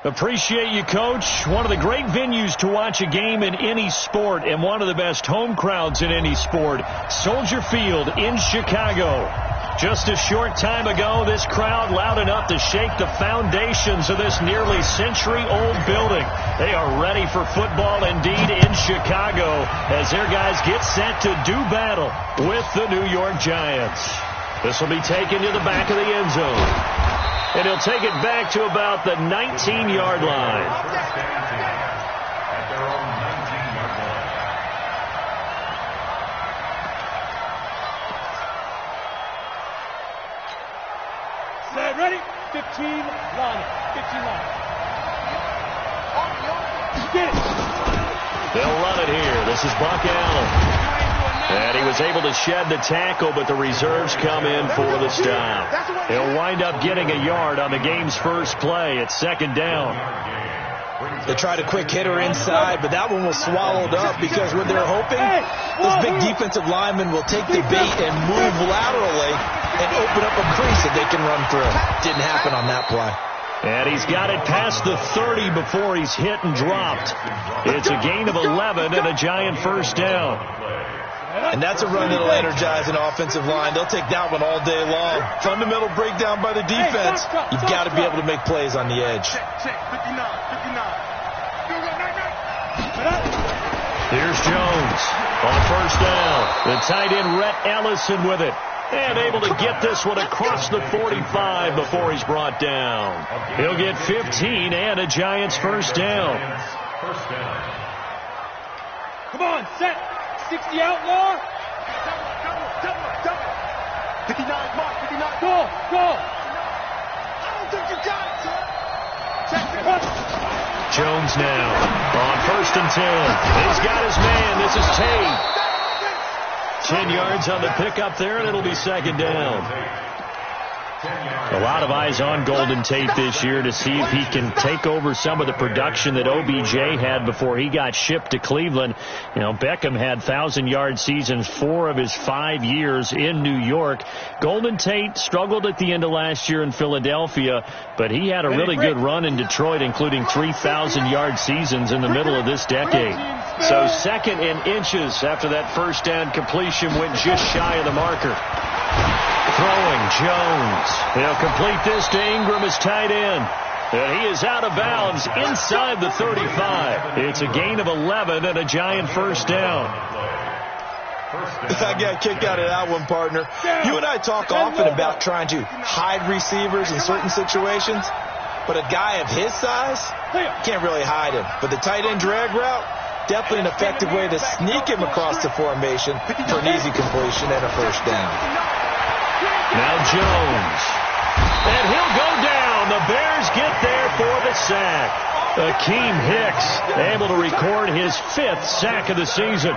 Appreciate you, Coach. One of the great venues to watch a game in any sport and one of the best home crowds in any sport. Soldier Field in Chicago. Just a short time ago, this crowd loud enough to shake the foundations of this nearly century-old building. They are ready for football indeed in Chicago as their guys get set to do battle with the New York Giants. This will be taken to the back of the end zone. And he'll take it back to about the 19-yard line. Set, ready? 15, line. 15 line. Get it. They'll run it here. This is Buck Allen. And he was able to shed the tackle, but the reserves come in for the stop. He'll wind up getting a yard on the game's first play. It's second down. They tried a quick hitter inside, but that one was swallowed up because what they're hoping, those big defensive linemen will take the bait and move laterally and open up a crease that they can run through. Didn't happen on that play. And he's got it past the 30 before he's hit and dropped. It's a gain of 11 and a Giant first down. And that's a run that'll energize an offensive line. They'll take that one all day long. Fundamental breakdown by the defense. You've got to be able to make plays on the edge. Here's Jones on first down. The tight end, Rhett Ellison, with it. And able to get this one across the 45 before he's brought down. He'll get 15 and a Giants first down. Come on, set. 60 outlaw. 59, Mark, 59. Go. I don't think you got it, Jones now on first and 10. He's got his man. This is Tate. 10 yards on the pickup there, and it'll be second down. A lot of eyes on Golden Tate this year to see if he can take over some of the production that OBJ had before he got shipped to Cleveland. You know, Beckham had 1,000-yard seasons 4 of his 5 years in New York. Golden Tate struggled at the end of last year in Philadelphia, but he had a really good run in Detroit, including 3,000-yard seasons in the middle of this decade. So second and inches after that first down completion went just shy of the marker. Throwing Jones. He'll complete this to Ingram as tight end. And he is out of bounds inside the 35. It's a gain of 11 and a Giant first down. I got a kick out of that one, partner. You and I talk often about trying to hide receivers in certain situations, but a guy of his size can't really hide him. But the tight end drag route, definitely an effective way to sneak him across the formation for an easy completion and a first down. Now Jones. And he'll go down. The Bears get there for the sack. Akeem Hicks able to record his 5th sack of the season.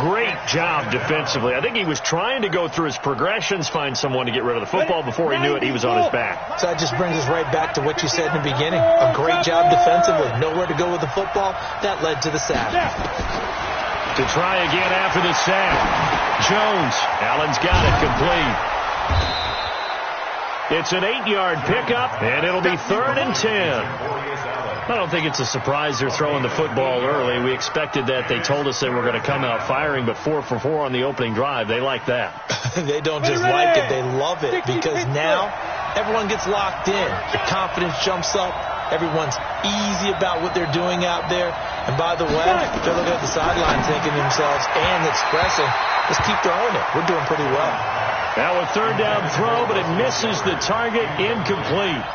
Great job defensively. I think he was trying to go through his progressions, find someone to get rid of the football. Before he knew it, he was on his back. So that just brings us right back to what you said in the beginning. A great job defensively. Nowhere to go with the football. That led to the sack. To try again after the sack. Jones. Allen's got it complete. It's an 8-yard pickup, and it'll be 3rd and 10. I don't think it's a surprise they're throwing the football early. We expected that. They told us they were going to come out firing, but 4 for 4 on the opening drive. They like that. They don't just like it. They love it because now everyone gets locked in. The confidence jumps up. Everyone's easy about what they're doing out there. And by the way, they're looking at the sideline thinking to themselves and expressing, let's keep throwing it. We're doing pretty well. Now a 3rd down throw, but it misses the target. Incomplete.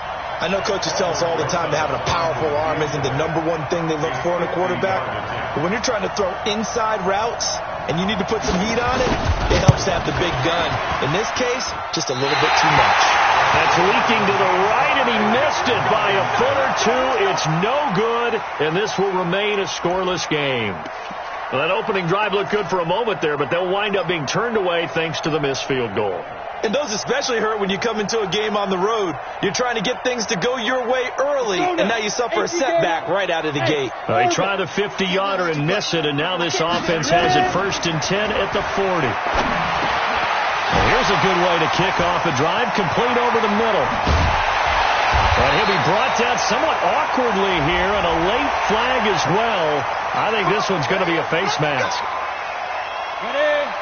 I know coaches tell us all the time that having a powerful arm isn't the #1 thing they look for in a quarterback. But when you're trying to throw inside routes and you need to put some heat on it, it helps to have the big gun. In this case, just a little bit too much. That's leaking to the right, and he missed it by a foot or two. It's no good, and this will remain a scoreless game. Well, that opening drive looked good for a moment there, but they'll wind up being turned away thanks to the missed field goal. And those especially hurt when you come into a game on the road. You're trying to get things to go your way early, and now you suffer a setback right out of the gate. They try the 50-yarder and miss it, and now this offense has it 1st and 10 at the 40. Well, here's a good way to kick off a drive, complete over the middle. And he'll be brought down somewhat awkwardly here, and a late flag as well. I think this one's going to be a face mask.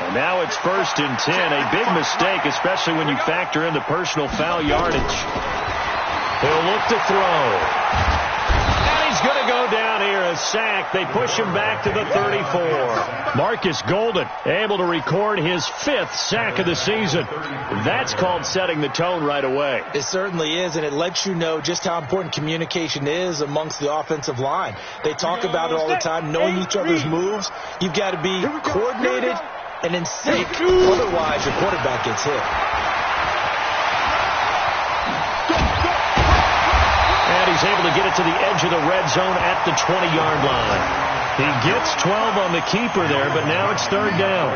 And now it's 1st and 10. A big mistake, especially when you factor in the personal foul yardage. He'll look to throw. And he's going to go down here, a sack. They push him back to the 34. Marcus Golden able to record his 5th sack of the season. That's called setting the tone right away. It certainly is, and it lets you know just how important communication is amongst the offensive line. They talk about it all the time, knowing each other's moves. You've got to be coordinated and in sync. Otherwise, your quarterback gets hit. And he's able to get it to the edge of the red zone at the 20-yard line. He gets 12 on the keeper there, but now it's 3rd down.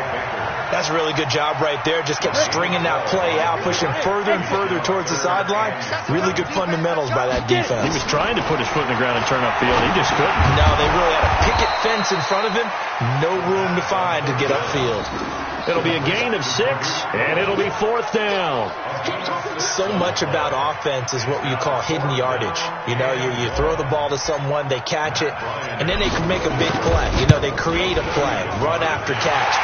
That's a really good job right there. Just kept stringing that play out, pushing further and further towards the sideline. Really good fundamentals by that defense. He was trying to put his foot in the ground and turn upfield. He just couldn't. No, they really had a picket fence in front of him. No room to find to get upfield. It'll be a gain of 6, and it'll be 4th down. So much about offense is what you call hidden yardage. You know, you throw the ball to someone, they catch it, and then they can make a big play. You know, they create a play, run after catch.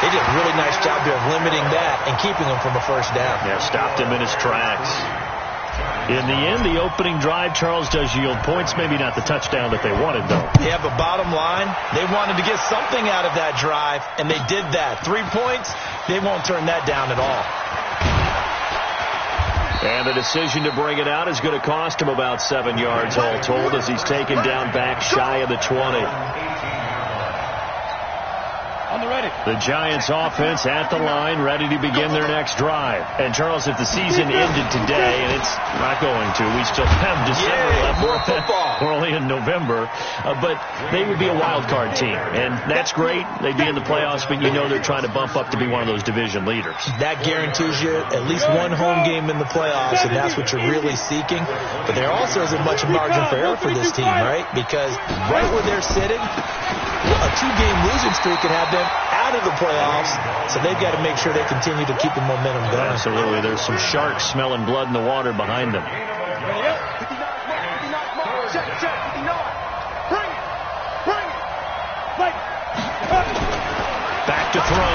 They did a really nice job there of limiting that and keeping him from a 1st down. Yeah, stopped him in his tracks. In the end, the opening drive, Charles, does yield points. Maybe not the touchdown that they wanted, though. Yeah, but bottom line, they wanted to get something out of that drive, and they did that. 3 points, they won't turn that down at all. And the decision to bring it out is going to cost him about 7 yards all told as he's taken down back shy of the 20. The Giants offense at the line, ready to begin their next drive. And, Charles, if the season ended today, and it's not going to, we still have December left. More football. We're only in November. But they would be a wild card team. And that's great. They'd be in the playoffs, but you know they're trying to bump up to be one of those division leaders. That guarantees you at least one home game in the playoffs, and that's what you're really seeking. But there also isn't much margin for error for this team, right? Because right where they're sitting, a 2-game losing streak could have them out of the playoffs, so they've got to make sure they continue to keep the momentum going. Absolutely. There's some sharks smelling blood in the water behind them. Back to throw.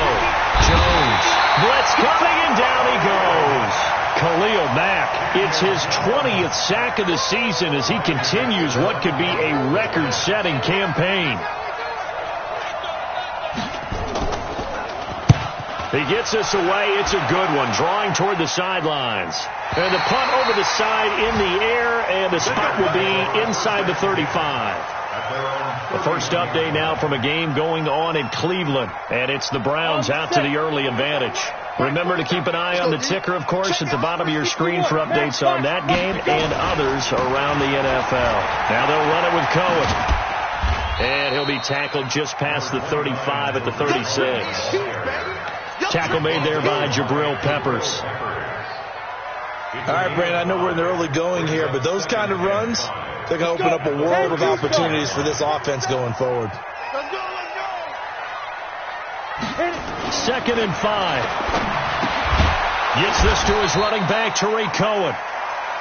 Jones. Blitz coming, and down he goes. Khalil Mack. It's his 20th sack of the season as he continues what could be a record-setting campaign. He gets this away. It's a good one. Drawing toward the sidelines. And the punt over the side in the air, and the spot will be inside the 35. The first update now from a game going on in Cleveland. And it's the Browns out to the early advantage. Remember to keep an eye on the ticker, of course, at the bottom of your screen for updates on that game and others around the NFL. Now they'll run it with Cohen. And he'll be tackled just past the 35 at the 36. Tackle made there by Jabril Peppers. All right, Brandon, I know we're in the early going here, but those kind of runs, they're going to open up a world of opportunities for this offense going forward. 2nd and 5. Gets this to his running back, Tariq Cohen.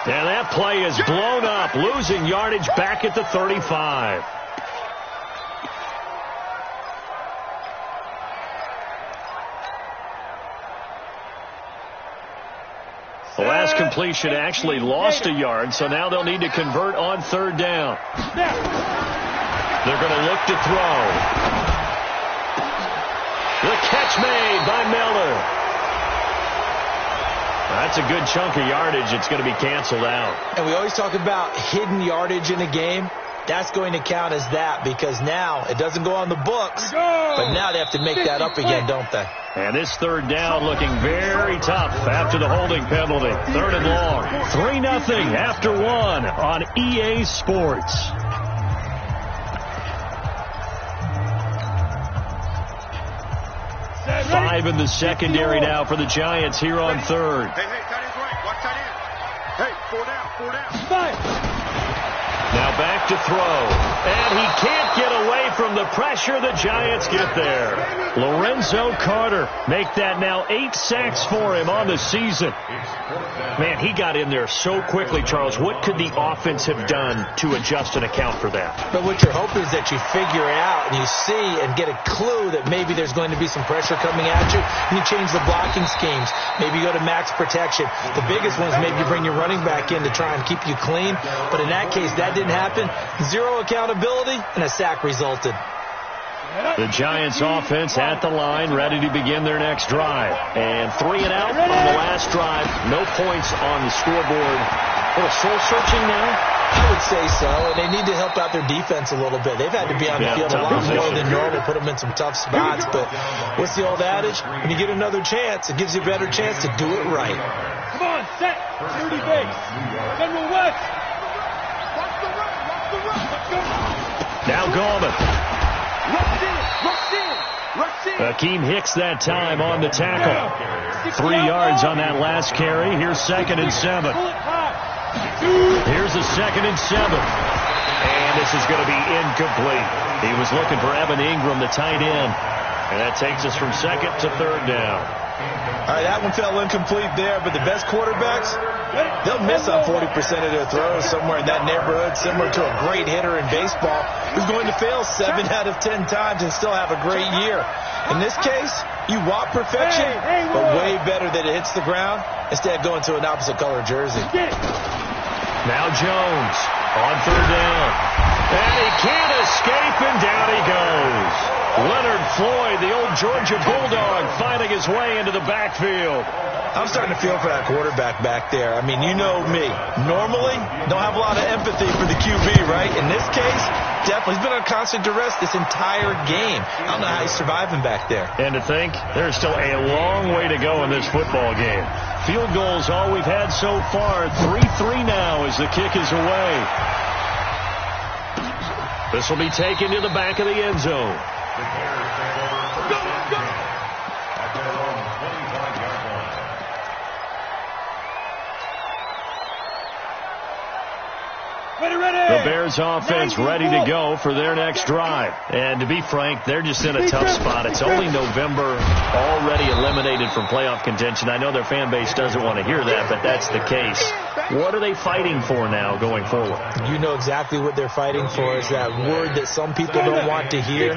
And that play is blown up, losing yardage back at the 35. The last completion actually lost a yard, so now they'll need to convert on 3rd down. They're going to look to throw. The catch made by Miller. That's a good chunk of yardage. It's going to be canceled out. And we always talk about hidden yardage in a game. That's going to count as that because now it doesn't go on the books, but now they have to make that up again, don't they? And this 3rd down looking very tough after the holding penalty. 3rd and long. 3-0 after 1 on EA Sports. Five in the secondary now for the Giants here on 3rd. Hey, tight end's right. Watch tight end. Hey, 4 down. 5. Now back to throw. And he can't get away from the pressure. The Giants get there. Lorenzo Carter make that now 8 sacks for him on the season. Man, he got in there so quickly, Charles. What could the offense have done to adjust and account for that? But what you're hoping is that you figure it out and you see and get a clue that maybe there's going to be some pressure coming at you, and you change the blocking schemes. Maybe you go to max protection. The biggest one is maybe you bring your running back in to try and keep you clean. But in that case, that didn't happen. Zero accountability, and a sack resulted. The Giants offense at the line, ready to begin their next drive. And 3 and out on the last drive. No points on the scoreboard. A little soul-searching now? I would say so, and they need to help out their defense a little bit. They've had to be on the field a lot more than normal, put them in some tough spots. But what's the old adage? When you get another chance, it gives you a better chance to do it right. Come on, set. 30 base. General West. Watch the run. Watch the run. Let's go. Now Gallman. Rush in. Rush in. Rush in. Akeem Hicks that time on the tackle. 3 yards on that last carry. Here's 2nd and 7. Here's a 2nd and 7. And this is going to be incomplete. He was looking for Evan Ingram, the tight end. And that takes us from 2nd to 3rd down. All right, that one fell incomplete there, but the best quarterbacks, they'll miss on 40% of their throws somewhere in that neighborhood, similar to a great hitter in baseball who's going to fail 7 out of 10 times and still have a great year. In this case, you want perfection, but way better that it hits the ground instead of going to an opposite color jersey. Now Jones on 3rd down. And he can't escape, and down he goes. Leonard Floyd, the old Georgia Bulldog, finding his way into the backfield. I'm starting to feel for that quarterback back there. I mean, you know me. Normally, don't have a lot of empathy for the QB, right? In this case, definitely. He's been on constant duress this entire game. I don't know how he's surviving back there. And to think, there's still a long way to go in this football game. Field goals all we've had so far. 3-3 now as the kick is away. This will be taken to the back of the end zone. The Bears offense ready to go for their next drive. And to be frank, they're just in a tough spot. It's only November, already eliminated from playoff contention. I know their fan base doesn't want to hear that, but that's the case. What are they fighting for now going forward? You know exactly what they're fighting for. Is that word that some people don't want to hear,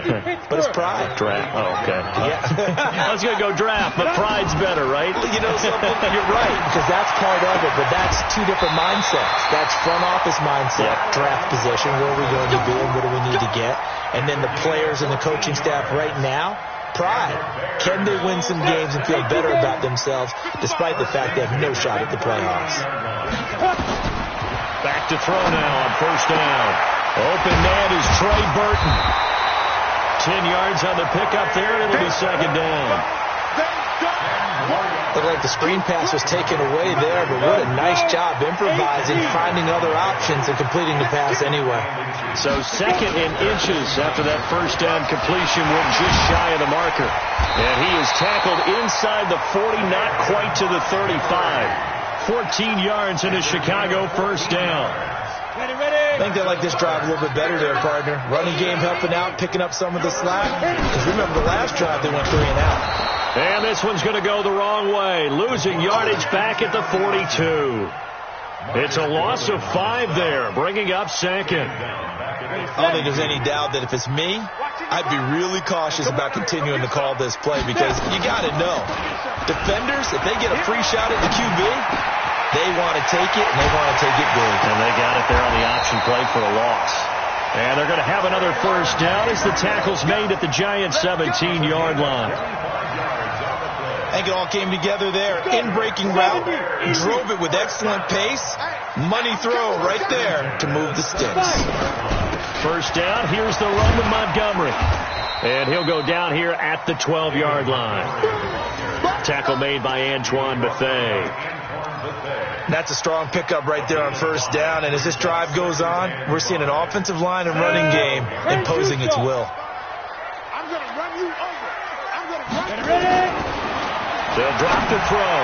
but it's pride. Draft. Oh, okay. Yeah. I was going to go draft, but pride's better, right? You know something? You're right, because that's part of it, but that's 2 different mindsets. That's front office mindset, draft position, where are we going to be and what do we need to get? And then the players and the coaching staff right now, pride. Can they win some games and feel better about themselves despite the fact they have no shot at the playoffs? Back to throw now on 1st down. Open man is Trey Burton. 10 yards on the pickup there, and it'll be 2nd down. Looked like the screen pass was taken away there, but what a nice job improvising, finding other options, and completing the pass anyway. So 2nd and inches after that 1st down completion, went just shy of the marker. And he is tackled inside the 40, not quite to the 35. 14 yards in a Chicago 1st down. I think they like this drive a little bit better there, partner. Running game helping out, picking up some of the slack. Because remember, the last drive they went 3 and out. And this one's going to go the wrong way. Losing yardage back at the 42. It's a loss of 5 there, bringing up 2nd. I don't think there's any doubt that if it's me, I'd be really cautious about continuing to call this play because you got to know, defenders, if they get a free shot at the QB, they want to take it, and they want to take it big. And they got it there on the option play for a loss. And they're going to have another 1st down as the tackle's made at the Giants' 17-yard line. I think it all came together there. In-breaking route, drove it with excellent pace. Money throw right there to move the sticks. 1st down, here's the run with Montgomery. And he'll go down here at the 12-yard line. Tackle made by Antoine Bethea. That's a strong pickup right there on 1st down. And as this drive goes on, we're seeing an offensive line and running game imposing its will. I'm going to run you over. I'm going to run you over. They'll drop the throw.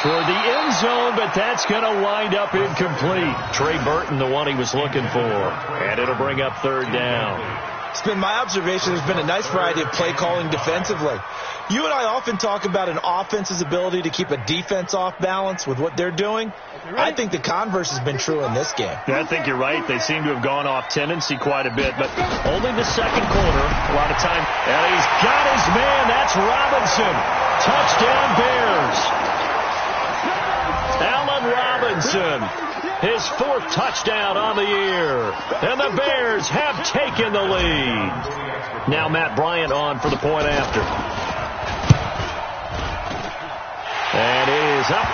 toward the end zone, but that's going to wind up incomplete. Trey Burton, the one he was looking for. And it'll bring up third down. It's been my observation there's been a nice variety of play calling defensively. You and I often talk about an offense's ability to keep a defense off balance with what they're doing. I think the converse has been true in this game. Yeah, I think you're right. They seem to have gone off tendency quite a bit, but only the second quarter. A lot of time. And he's got his man. That's Robinson. Touchdown Bears. Allen Robinson. His fourth touchdown on the year. And the Bears have taken the lead. Now Matt Bryant on for the point after. And it is up.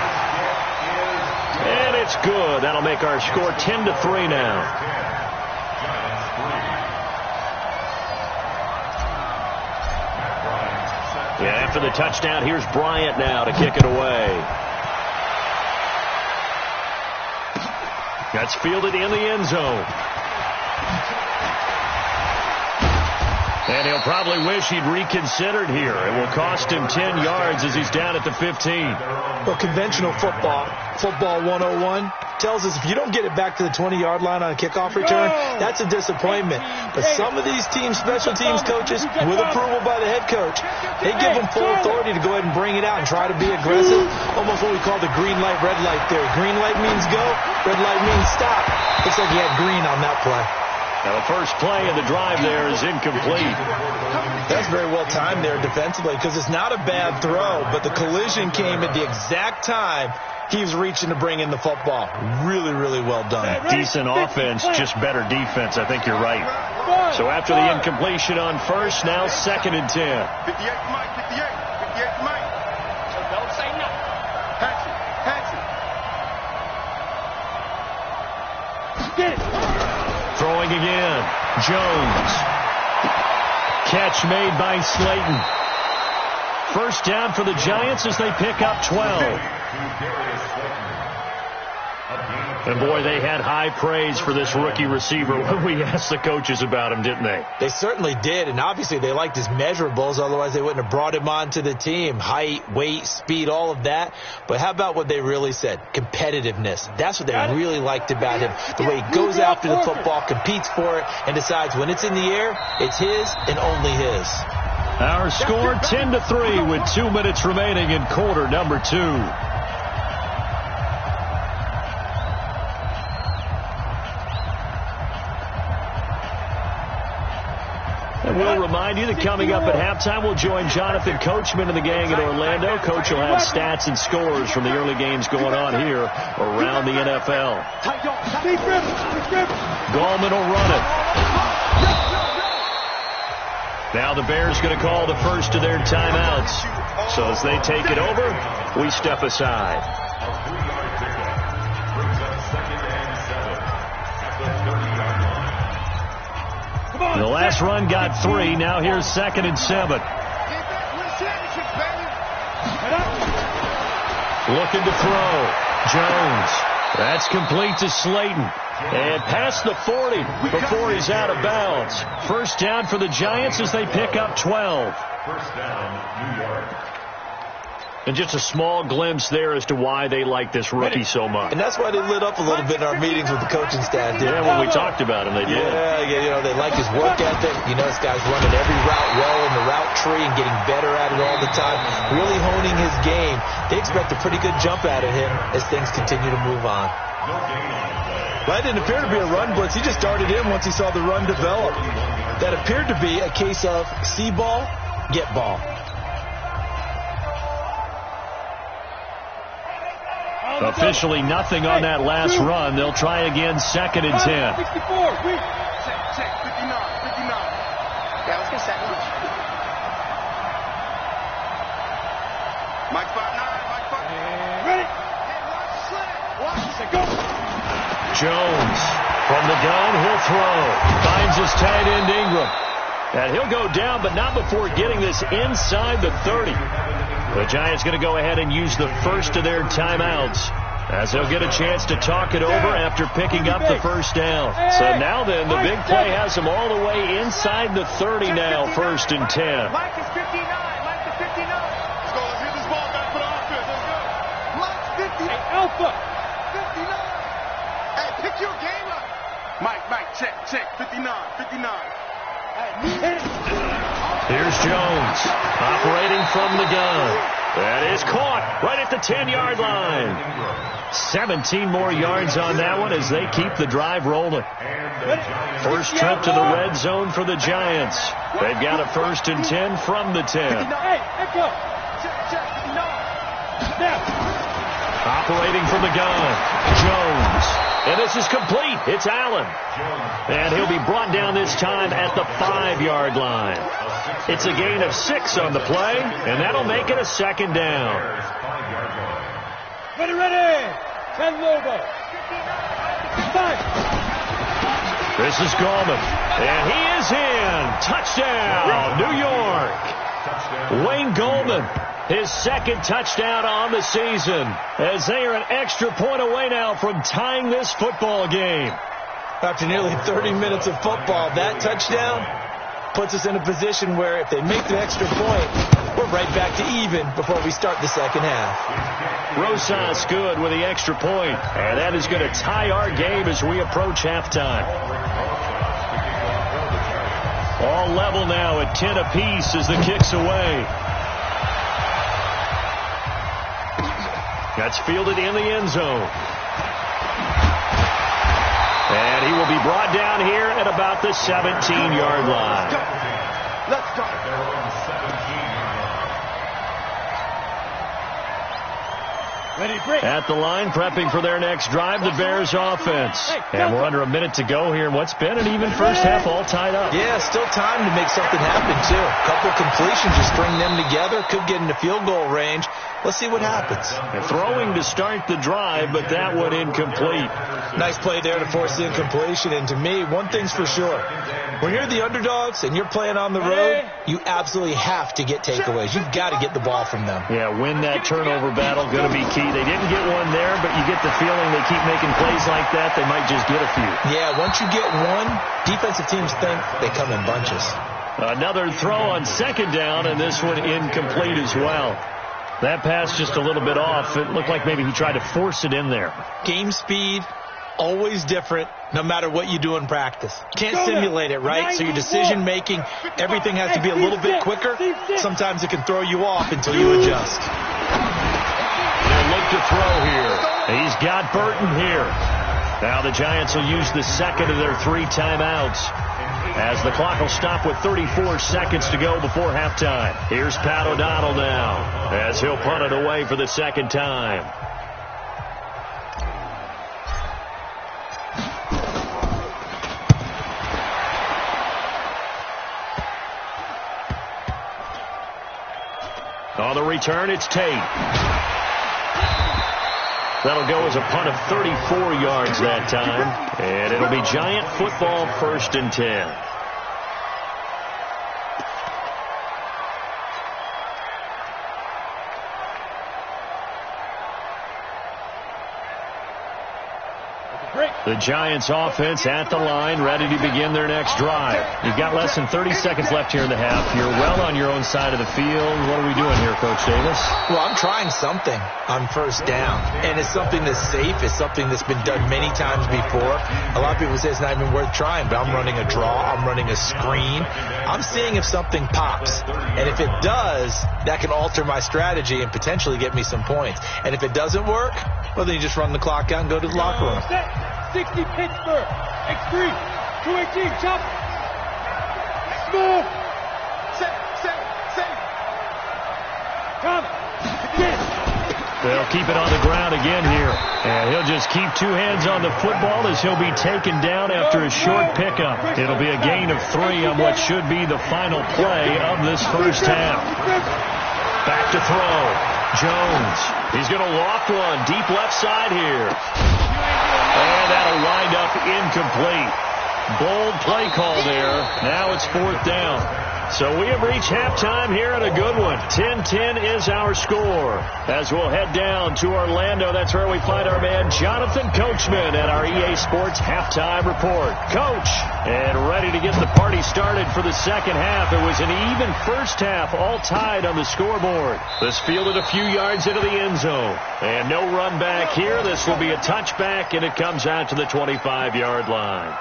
And it's good. That'll make our score 10-3 now. Yeah, after the touchdown, here's Bryant now to kick it away. That's fielded in the end zone. And he'll probably wish he'd reconsidered here. It will cost him 10 yards as he's down at the 15. Well, conventional football 101, tells us if you don't get it back to the 20-yard line on a kickoff return, that's a disappointment. But some of these teams, special teams coaches, with approval by the head coach, they give them full authority to go ahead and bring it out and try to be aggressive. Almost what we call the green light, red light theory. Green light means go, red light means stop. Looks like he had green on that play. Now the first play of the drive there is incomplete. That's very well timed there defensively because it's not a bad throw, but the collision came at the exact time he was reaching to bring in the football. Really, really well done. Decent offense, just better defense. I think you're right. So after the incompletion on first, now 2nd and 10. 58 Mike, 58 Mike. So don't say nothing. Pass it. Get it. Throwing again. Jones. Catch made by Slayton. First down for the Giants as they pick up 12. And boy, they had high praise for this rookie receiver when we asked the coaches about him, didn't they? They certainly did, and obviously they liked his measurables, otherwise they wouldn't have brought him onto the team. Height, weight, speed, all of that. But how about what they really said? Competitiveness. That's what they really liked about him. The way he goes after the football, competes for it, and decides when it's in the air, it's his and only his. Our score 10-3 with 2 minutes remaining in quarter number 2. And we'll remind you that coming up at halftime, we'll join Jonathan Coachman and the gang in Orlando. Coach will have stats and scores from the early games going on here around the NFL. Gallman will run it. Now the Bears going to call the first of their timeouts. So as they take it over, we step aside. The last run got 3. Now here's 2nd and 7. Looking to throw. Jones. That's complete to Slayton. And past the 40 before he's out of bounds. First down for the Giants as they pick up 12. First down, New York. And just a small glimpse there as to why they like this rookie so much. And that's why they lit up a little bit in our meetings with the coaching staff. Yeah, when we talked about him, they did. Yeah, you know, they like his work ethic. You know, this guy's running every route well in the route tree and getting better at it all the time. Really honing his game. They expect a pretty good jump out of him as things continue to move on. Well, that didn't appear to be a run blitz. He just darted in once he saw the run develop. That appeared to be a case of see ball, get ball. Officially nothing on that last run. They'll try again, 2nd and 10. 64. Check, 59. Yeah, let's get second. Mike 5'9", Mike 5'9". Ready? Watch it, go. Jones from the gun, he'll throw. Finds his tight end Ingram. And he'll go down, but not before getting this inside the 30. The Giants going to go ahead and use the first of their timeouts as they'll get a chance to talk it over after picking up the first down. So now then, the big play has them all the way inside the 30 now, 1st and 10. Mike is 59. Mike is 59. Let's go. Let's hit this ball back for the offense. Let's go. Mike up. 59. Hey, pick your game up. Mike, check. 59. Here's Jones, operating from the gun. That is caught right at the 10-yard line. 17 more yards on that one as they keep the drive rolling. First trip to the red zone for the Giants. They've got a 1st and 10 from the 10. Hey, echo. Snap. Operating from the gun, Jones. And this is complete. It's Allen. And he'll be brought down this time at the 5-yard line. It's a gain of 6 on the play, and that'll make it a 2nd down. Ready. 10 Lobo. 5. This is Gallman. And he is in. Touchdown, New York. Wayne Gallman, his 2nd touchdown on the season, as they are an extra point away now from tying this football game. After nearly 30 minutes of football, that touchdown puts us in a position where if they make the extra point, we're right back to even before we start the second half. Rosas good with the extra point, and that is going to tie our game as we approach halftime. All level now at 10 apiece as the kick's away. That's fielded in the end zone. And he will be brought down here at about the 17-yard line. Let's go. At the line, prepping for their next drive, the Bears offense. And we're under a minute to go here in what's been an even first half, all tied up. Yeah, still time to make something happen, too. A couple completions, just string them together, could get into field goal range. Let's see what happens. And throwing to start the drive, but that one incomplete. Nice play there to force the incompletion. And to me, one thing's for sure. When you're the underdogs and you're playing on the road, you absolutely have to get takeaways. You've got to get the ball from them. Yeah, win that turnover battle, going to be key. They didn't get one there, but you get the feeling they keep making plays like that, they might just get a few. Yeah, once you get one, defensive teams think they come in bunches. Another throw on 2nd down, and this one incomplete as well. That pass just a little bit off. It looked like maybe he tried to force it in there. Game speed, always different, no matter what you do in practice. Can't simulate it, right? So your decision-making, everything has to be a little bit quicker. Sometimes it can throw you off until you adjust. They'll look to throw here. He's got Burton here. Now the Giants will use the 2nd of their 3 timeouts, as the clock will stop with 34 seconds to go before halftime. Here's Pat O'Donnell now, as he'll punt it away for the 2nd time. On the return, it's Tate. That'll go as a punt of 34 yards that time. And it'll be Giant football, 1st and 10. The Giants offense at the line, ready to begin their next drive. You've got less than 30 seconds left here in the half. You're well on your own side of the field. What are we doing here, Coach Davis? Well, I'm trying something on 1st down. And it's something that's safe. It's something that's been done many times before. A lot of people say it's not even worth trying, but I'm running a draw. I'm running a screen. I'm seeing if something pops. And if it does, that can alter my strategy and potentially get me some points. And if it doesn't work, well, then you just run the clock out and go to the locker room. 60 Pittsburgh. X3. 218. Chop. Smooth. Set. Come. Again. They'll keep it on the ground again here. And he'll just keep 2 hands on the football as he'll be taken down after a short pickup. It'll be a gain of 3 on what should be the final play of this first half. Back to throw. Jones. He's going to loft one deep left side here. And that'll wind up incomplete. Bold play call there. Now it's 4th down. So we have reached halftime here in a good one. 10-10 is our score. As we'll head down to Orlando, that's where we find our man Jonathan Coachman at our EA Sports Halftime Report. Coach, and ready to get the party started for the second half. It was an even first half, all tied on the scoreboard. This fielded a few yards into the end zone. And no run back here. This will be a touchback, and it comes out to the 25-yard line.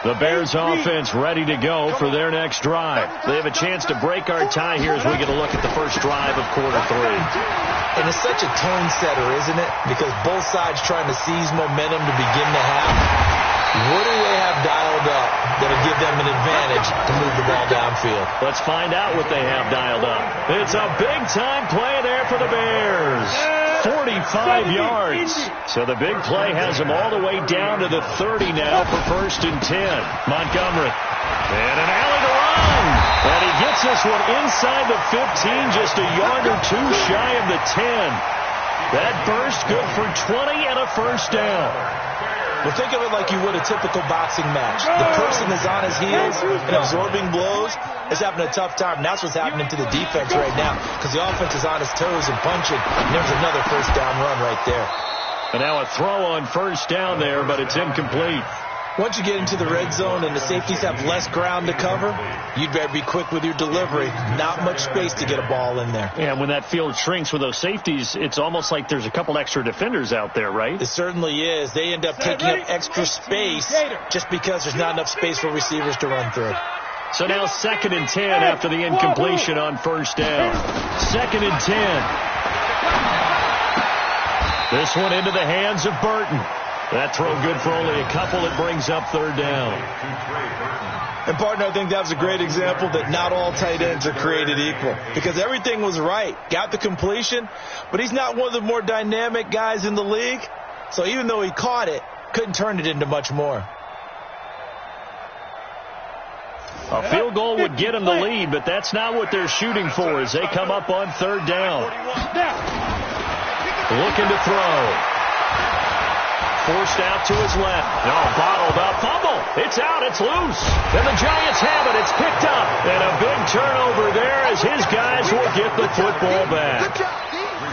The Bears offense ready to go for their next drive. They have a chance to break our tie here as we get a look at the first drive of quarter 3. And it's such a tone setter, isn't it? Because both sides trying to seize momentum to begin the half. What do they have dialed up that'll give them an advantage to move the ball downfield? Let's find out what they have dialed up. It's a big-time play there for the Bears. 45 yards. So the big play has them all the way down to the 30 now for 1st and 10. Montgomery. And an alley to run. And he gets this one inside the 15, just a yard or two shy of the 10. That burst good for 20 and a first down. Well, think of it like you would a typical boxing match. The person is on his heels and absorbing blows is having a tough time. And that's what's happening to the defense right now because the offense is on his toes and punching. And there's another first down run right there. And now a throw on first down there, but it's incomplete. Once you get into the red zone and the safeties have less ground to cover, you'd better be quick with your delivery. Not much space to get a ball in there. Yeah, when that field shrinks with those safeties, it's almost like there's a couple extra defenders out there, right? It certainly is. They end up taking up extra space just because there's not enough space for receivers to run through. So now 2nd and 10 after the incompletion on first down. 2nd and 10. This one into the hands of Burton. That throw good for only a couple. It brings up 3rd down. And, partner, I think that was a great example that not all tight ends are created equal because everything was right. Got the completion, but he's not one of the more dynamic guys in the league. So even though he caught it, couldn't turn it into much more. A field goal would get him the lead, but that's not what they're shooting for as they come up on 3rd down. Looking to throw. Forced out to his left. No, bottled up. Fumble. It's out. It's loose. And the Giants have it. It's picked up. And a big turnover there as his guys will get the football back.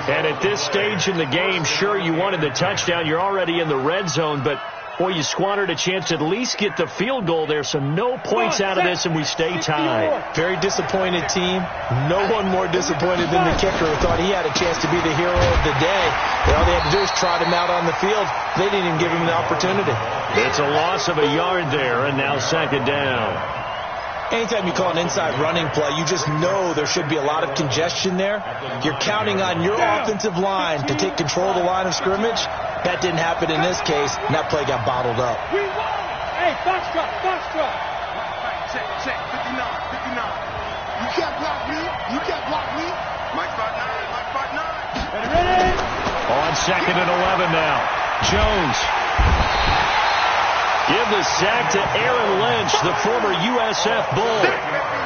And at this stage in the game, sure, you wanted the touchdown. You're already in the red zone, but boy, you squandered a chance to at least get the field goal there, so no points out of this, and we stay tied. Very disappointed team. No one more disappointed than the kicker who thought he had a chance to be the hero of the day. And all they had to do is trot him out on the field. They didn't even give him the opportunity. It's a loss of a yard there, and now 2nd down. Anytime you call an inside running play, you just know there should be a lot of congestion there. You're counting on your offensive line to take control of the line of scrimmage. That didn't happen in this case, and that play got bottled up. Hey, box drop. Check, 59. You can't block me. Mike spot 9. Ready? On 2nd and 11 now. Jones. Give the sack to Aaron Lynch, the former USF Bull.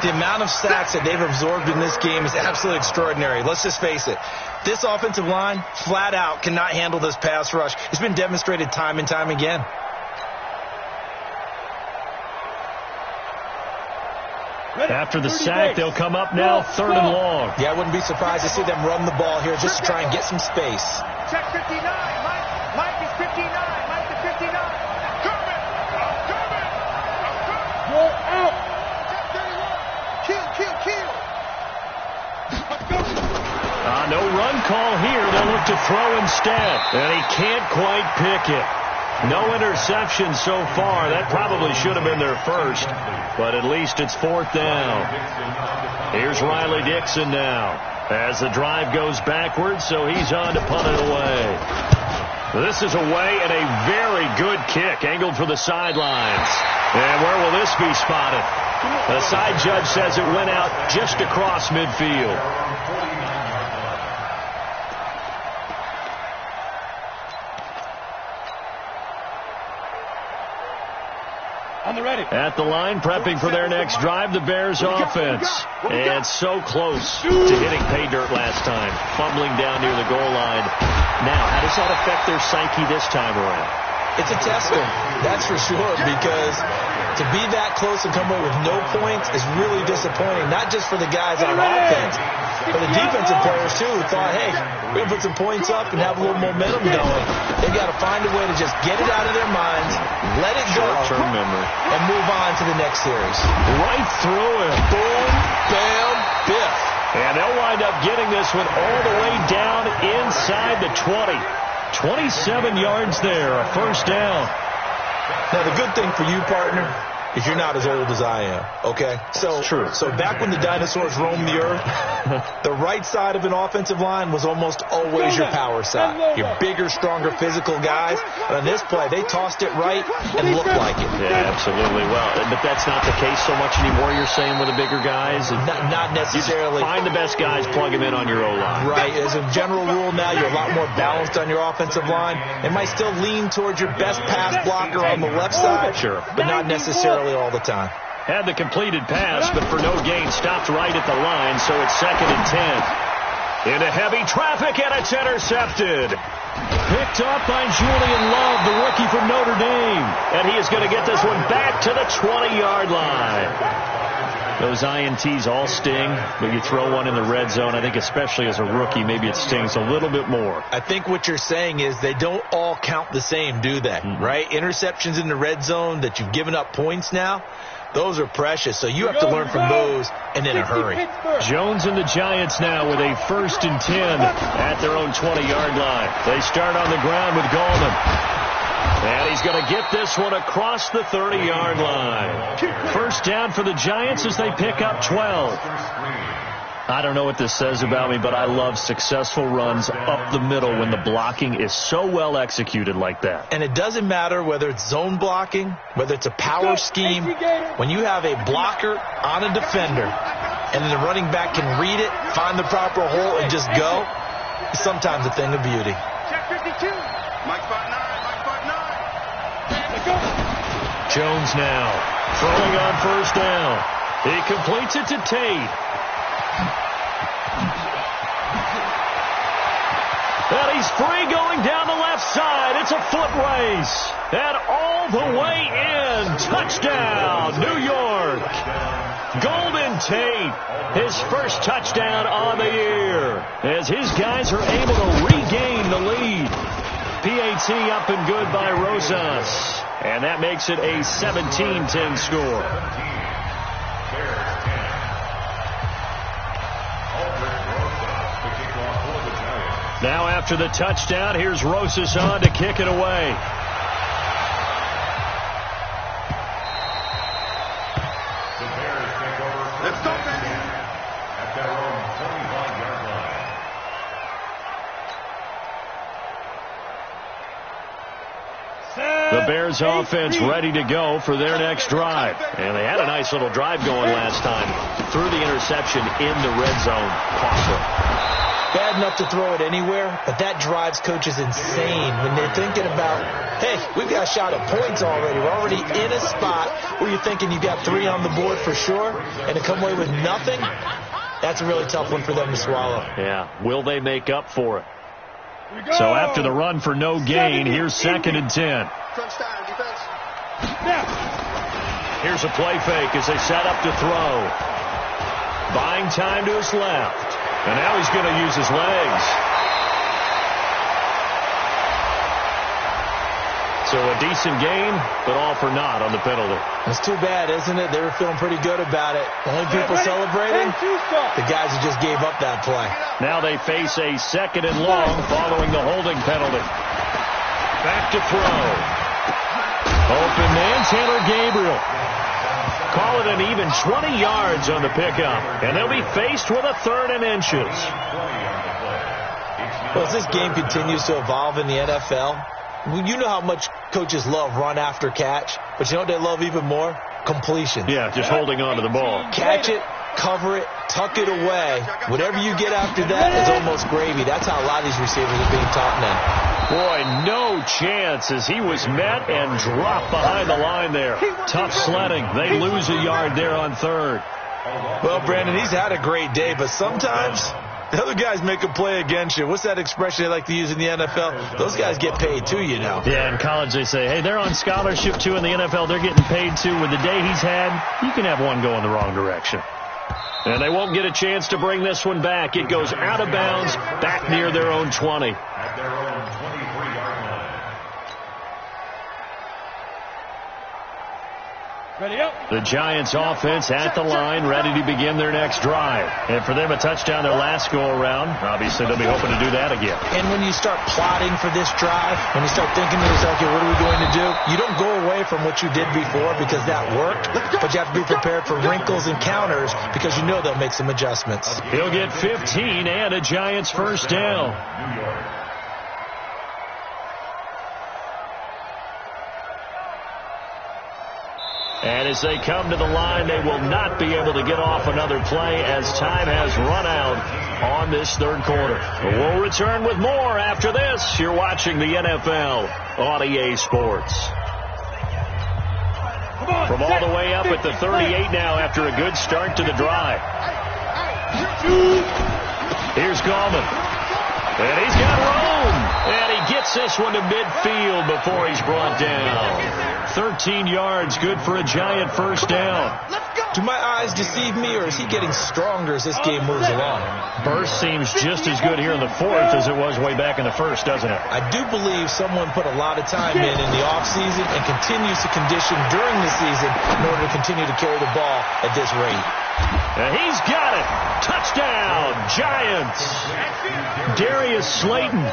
The amount of sacks that they've absorbed in this game is absolutely extraordinary. Let's just face it. This offensive line, flat out, cannot handle this pass rush. It's been demonstrated time and time again. After the sack, they'll come up now 3rd and long. Yeah, I wouldn't be surprised to see them run the ball here just to try and get some space. Check 59. Mike is 59. Mike is 59. Coming. Roll out. Kill. No run call here. They'll look to throw instead. And he can't quite pick it. No interception so far. That probably should have been their first. But at least it's 4th down. Here's Riley Dixon now. As the drive goes backwards, so he's on to punt it away. This is away and a very good kick. Angled for the sidelines. And where will this be spotted? The side judge says it went out just across midfield. On the ready. At the line, prepping for their next drive, the Bears offense. And so close to hitting pay dirt last time. Fumbling down near the goal line. Now, how does that affect their psyche this time around? It's a tester, that's for sure, because to be that close and come away with no points is really disappointing, not just for the guys on offense, but the defensive players, too, who thought, hey, we're going to put some points up and have a little momentum going. They've got to find a way to just get it out of their minds, let it go, short-term memory, and move on to the next series. Right through it. Boom, bam, biff. And they'll wind up getting this one all the way down inside the 20. 27 yards there, a first down. Now, the good thing for you, partner, is you're not as old as I am, okay? So, true. So back when the dinosaurs roamed the earth, the right side of an offensive line was almost always your power side. Your bigger, stronger, physical guys. But on this play, they tossed it right and looked like it. Yeah, absolutely. Well, but that's not the case so much anymore, you're saying, with the bigger guys? Not necessarily. Find the best guys, plug them in on your O-line. Right. As a general rule now, you're a lot more balanced on your offensive line. It might still lean towards your best pass blocker on the left side, sure, but not necessarily all the time. Had the completed pass, but for no gain, stopped right at the line, so it's 2nd and 10. Into heavy traffic, and it's intercepted. Picked up by Julian Love, the rookie from Notre Dame. And he is going to get this one back to the 20-yard line. Those INTs all sting, but you throw one in the red zone, I think especially as a rookie, maybe it stings a little bit more. I think what you're saying is they don't all count the same, do they? Right? Interceptions in the red zone that you've given up points now, those are precious, so you have to learn from those and in a hurry. Jones and the Giants now with a 1st and 10 at their own 20-yard line. They start on the ground with Gallman. And he's going to get this one across the 30-yard line. First down for the Giants as they pick up 12. I don't know what this says about me, but I love successful runs up the middle when the blocking is so well executed like that. And it doesn't matter whether it's zone blocking, whether it's a power scheme. When you have a blocker on a defender and then the running back can read it, find the proper hole, and just go, it's sometimes a thing of beauty. Check 52. Mike 5'9". Jones now throwing on first down. He completes it to Tate. And he's free going down the left side. It's a foot race. And all the way in. Touchdown, New York. Golden Tate, his first touchdown on the year, as his guys are able to regain the lead. PAT up and good by Rosas. And that makes it a 17-10 score. Now after the touchdown, here's Rosas on to kick it away. Let's go, baby. The Bears offense ready to go for their next drive. And they had a nice little drive going last time. Threw the interception in the red zone. Costly. Bad enough to throw it anywhere, but that drives coaches insane when they're thinking about, hey, we've got a shot at points already. We're already in a spot where you're thinking you've got 3 on the board for sure, and to come away with nothing, that's a really tough one for them to swallow. Yeah. Will they make up for it? So after the run for no gain, here's 2nd and 10. Here's a play fake as they set up to throw. Buying time to his left. And now he's going to use his legs. So a decent gain, but all for naught on the penalty. It's too bad, isn't it? They were feeling pretty good about it. The only people celebrating, the guys who just gave up that play. Now they face a 2nd and long following the holding penalty. Back to throw. Open man, Taylor Gabriel. Call it an even 20 yards on the pickup. And they'll be faced with a 3rd and inches. Well, as this game continues to evolve in the NFL, you know how much coaches love run after catch, but you know what they love even more? Completion. Yeah, just holding on to the ball. Catch it, cover it, tuck it away. Whatever you get after that is almost gravy. That's how a lot of these receivers are being taught now. Boy, no chance as he was met and dropped behind the line there. Tough sledding. They lose a yard there on 3rd. Well, Brandon, he's had a great day, but sometimes The other guys make a play against you. What's that expression they like to use in the NFL? Those guys get paid too, you know. Yeah, in college they say, hey, they're on scholarship too. In the NFL, they're getting paid too. With the day he's had, you can have one go in the wrong direction. And they won't get a chance to bring this one back. It goes out of bounds, back near their own 20. At their own 23-yard line. Ready up. The Giants offense at the line, ready to begin their next drive. And for them, a touchdown their last go-around. Obviously, they'll be hoping to do that again. And when you start plotting for this drive, when you start thinking to yourself, okay, what are we going to do? You don't go away from what you did before because that worked, but you have to be prepared for wrinkles and counters because you know they'll make some adjustments. He'll get 15 and a Giants first down. New York. And as they come to the line, they will not be able to get off another play as time has run out on this third quarter. We'll return with more after this. You're watching the NFL on EA Sports. From all the way up at the 38 now after a good start to the drive. Here's Gallman. And he's got room. And he gets this one to midfield before he's brought down. 13 yards, good for a Giant first down. Do my eyes deceive me, or is he getting stronger as this game moves along? Burst seems just as good here in the fourth as it was way back in the first, doesn't it? I do believe someone put a lot of time in the offseason and continues to condition during the season in order to continue to carry the ball at this rate. And he's got it. Touchdown, Giants. Darius Slayton,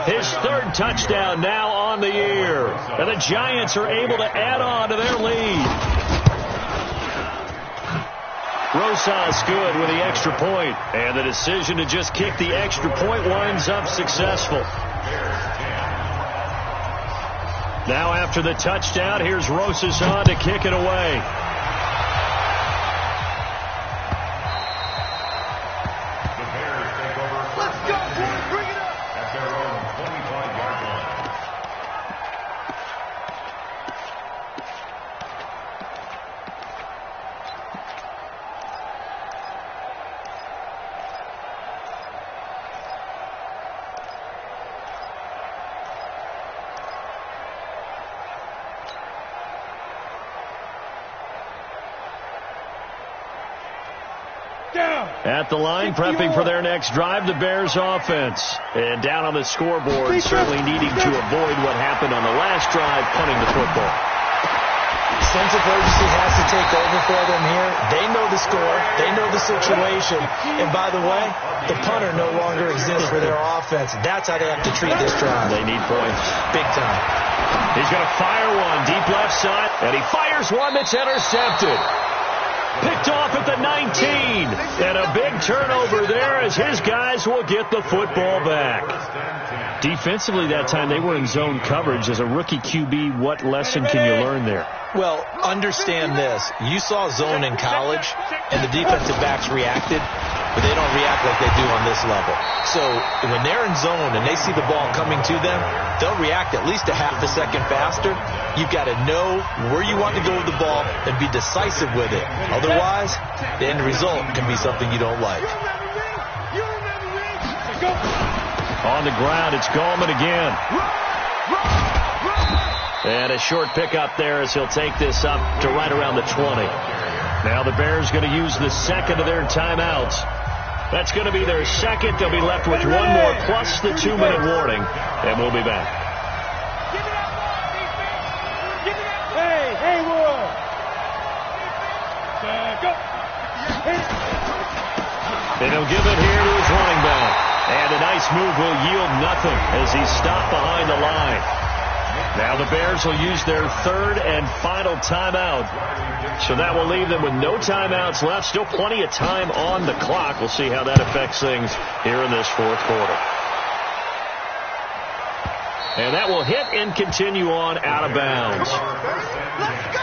his third touchdown now on the year. And the Giants are able to add on to their lead. Rosas good with the extra point. And the decision to just kick the extra point winds up successful. Now after the touchdown, here's Rosas on to kick it away. At the line, prepping for their next drive, the Bears offense. And down on the scoreboard, certainly needing to avoid what happened on the last drive, punting the football. Sense of urgency has to take over for them here. They know the score. They know the situation. And by the way, the punter no longer exists for their offense. That's how they have to treat this drive. They need points. Big time. He's going to fire one deep left side, and he fires one that's intercepted. Picked off at the 19. And a big turnover there as his guys will get the football back. Defensively that time, they were in zone coverage. As a rookie QB, what lesson can you learn there? Well, understand this. You saw zone in college, and the defensive backs reacted, but they don't react like they do on this level. So when they're in zone and they see the ball coming to them, they'll react at least a half a second faster. You've got to know where you want to go with the ball and be decisive with it. Otherwise, the end result can be something you don't like. On the ground, it's Gallman again. And a short pickup there as he'll take this up to right around the 20. Now the Bears going to use the second of their timeouts. That's going to be their second. They'll be left with one more plus the 2-minute warning. And we'll be back. Hey, Haywood. Go. And he'll give it here to his running back. And a nice move will yield nothing as he's stopped behind the line. Now the Bears will use their third and final timeout. So that will leave them with no timeouts left. Still plenty of time on the clock. We'll see how that affects things here in this fourth quarter. And that will hit and continue on out of bounds. Let's go!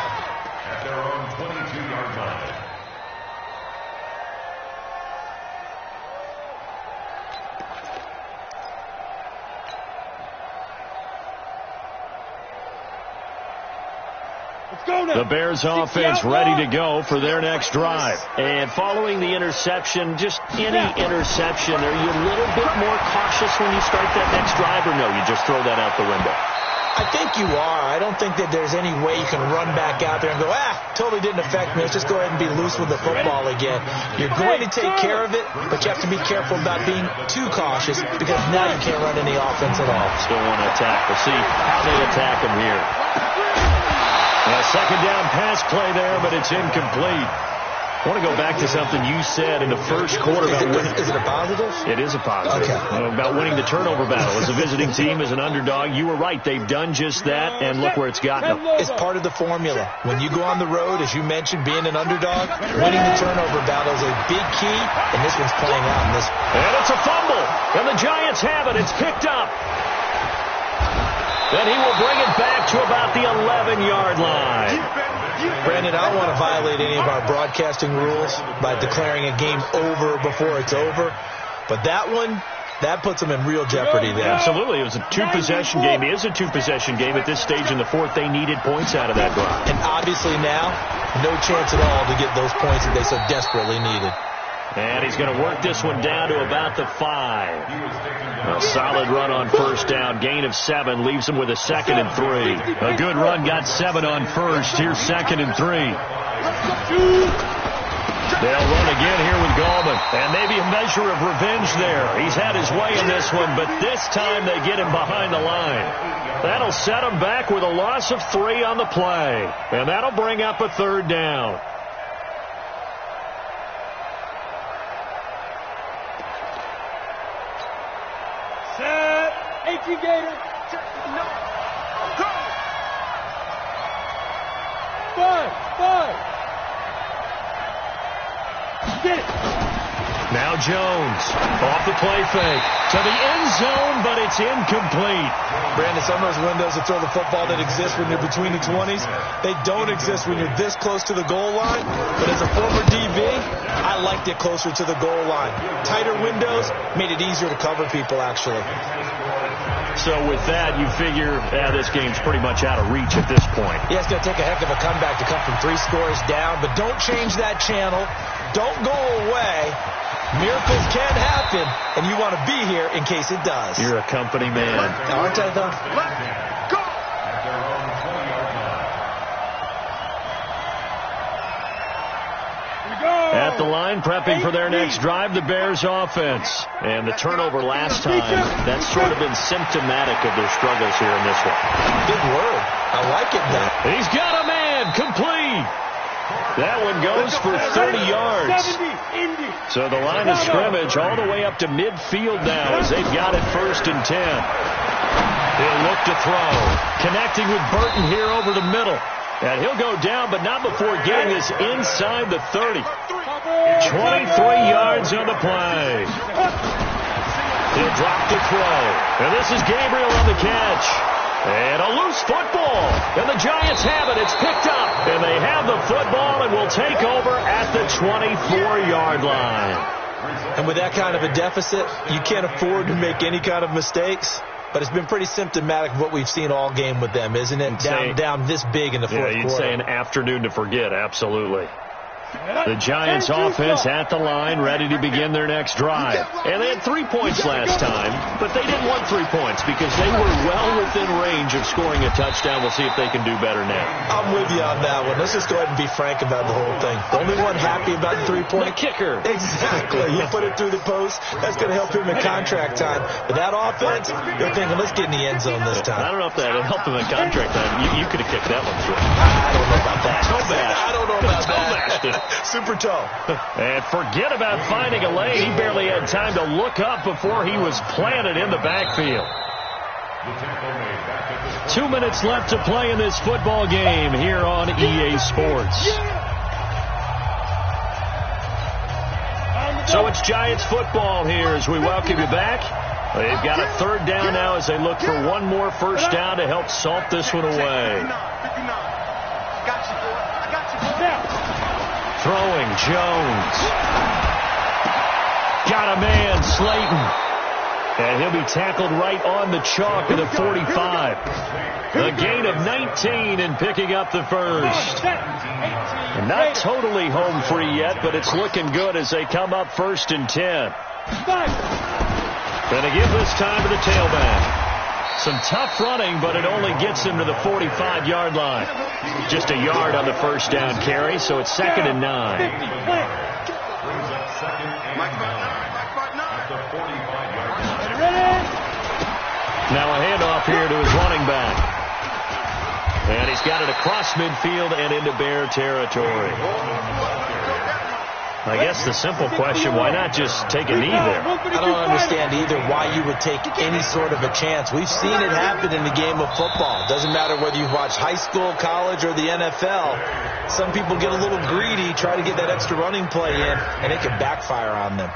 At their own 22-yard line. The Bears offense ready to go for their next drive. And following the interception, just any interception, are you a little bit more cautious when you start that next drive, or no, you just throw that out the window? I think you are. I don't think that there's any way you can run back out there and go, totally didn't affect me. Let's just go ahead and be loose with the football again. You're going to take care of it, but you have to be careful about being too cautious because now you can't run any offense at all. Still want to attack. We'll see how they attack him here. A second down pass play there, but it's incomplete. I want to go back to something you said in the first quarter. Is it a positive? It is a positive. Okay. About winning the turnover battle. As a visiting team, as an underdog, you were right. They've done just that, and look where it's gotten them. It's part of the formula. When you go on the road, as you mentioned, being an underdog, winning the turnover battle is a big key, and this one's playing out in this. And it's a fumble, and the Giants have it. It's picked up. Then he will bring it back to about the 11-yard line. Brandon, I don't want to violate any of our broadcasting rules by declaring a game over before it's over, but that one, that puts them in real jeopardy there. Absolutely. It was a two-possession game. It is a two-possession game. At this stage in the fourth, they needed points out of that drive. And obviously now, no chance at all to get those points that they so desperately needed. And he's going to work this one down to about the 5. A solid run on first down. Gain of 7 leaves him with a 2nd and 3. A good run got 7 on first. Here's 2nd and 3. They'll run again here with Gallman. And maybe a measure of revenge there. He's had his way in this one, but this time they get him behind the line. That'll set him back with a loss of 3 on the play. And that'll bring up a 3rd down. Set. 18 Gator. No. Go. 5. Get it. Now Jones off the play fake to the end zone, but it's incomplete. Brandon, some of those windows that throw the football that exist when you're between the 20s, they don't exist when you're this close to the goal line. But as a former DB, I liked it closer to the goal line. Tighter windows made it easier to cover people, actually. So with that, you figure this game's pretty much out of reach at this point. Yeah, it's going to take a heck of a comeback to come from 3 scores down, but don't change that channel. Don't go away. Miracles can happen, and you want to be here in case it does. You're a company man. Aren't I, though? Go! At the line, prepping for their next drive, the Bears offense. And the turnover last time, that's sort of been symptomatic of their struggles here in this one. Big word. I like it, though. He's got a man. Complete. That one goes for 30 yards. So the line of scrimmage all the way up to midfield now as they've got it 1st and 10. He'll look to throw. Connecting with Burton here over the middle. And he'll go down, but not before getting this inside the 30. 23 yards on the play. He'll drop the throw. And this is Gabriel on the catch. And a loose football. And the Giants have it. It's picked up. And they have the football and will take over at the 24-yard line. And with that kind of a deficit, you can't afford to make any kind of mistakes. But it's been pretty symptomatic of what we've seen all game with them, isn't it? Down this big in the fourth quarter. Yeah, you'd say an afternoon to forget, absolutely. The Giants offense at the line, ready to begin their next drive. And they had 3 points last time, but they didn't want 3 points because they were well within range of scoring a touchdown. We'll see if they can do better now. I'm with you on that one. Let's just go ahead and be frank about the whole thing. The only one happy about the 3-point? The kicker. Exactly. You put it through the post. That's going to help him in contract time. But that offense, they're thinking, let's get in the end zone this time. I don't know if that would help him in contract time. You could have kicked that one through. I don't know about that. Toe bash. I don't know about that. Super toe. And forget about finding a lane. He barely had time to look up before he was planted in the backfield. 2 minutes left to play in this football game here on EA Sports. So it's Giants football here as we welcome you back. They've got a 3rd down now as they look for one more first down to help salt this one away. Throwing, Jones. Got a man, Slayton. And he'll be tackled right on the chalk of the 45. A gain of 19 and picking up the first. And not totally home free yet, but it's looking good as they come up 1st and 10. Going to give this time to the tailback. Some tough running, but it only gets him to the 45-yard line. Just a yard on the first down carry, so it's 2nd and 9. Now a handoff here to his running back. And he's got it across midfield and into Bear territory. I guess the simple question, why not just take a knee there? I don't understand either why you would take any sort of a chance. We've seen it happen in the game of football. It doesn't matter whether you've watched high school, college, or the NFL. Some people get a little greedy, try to get that extra running play in, and it can backfire on them.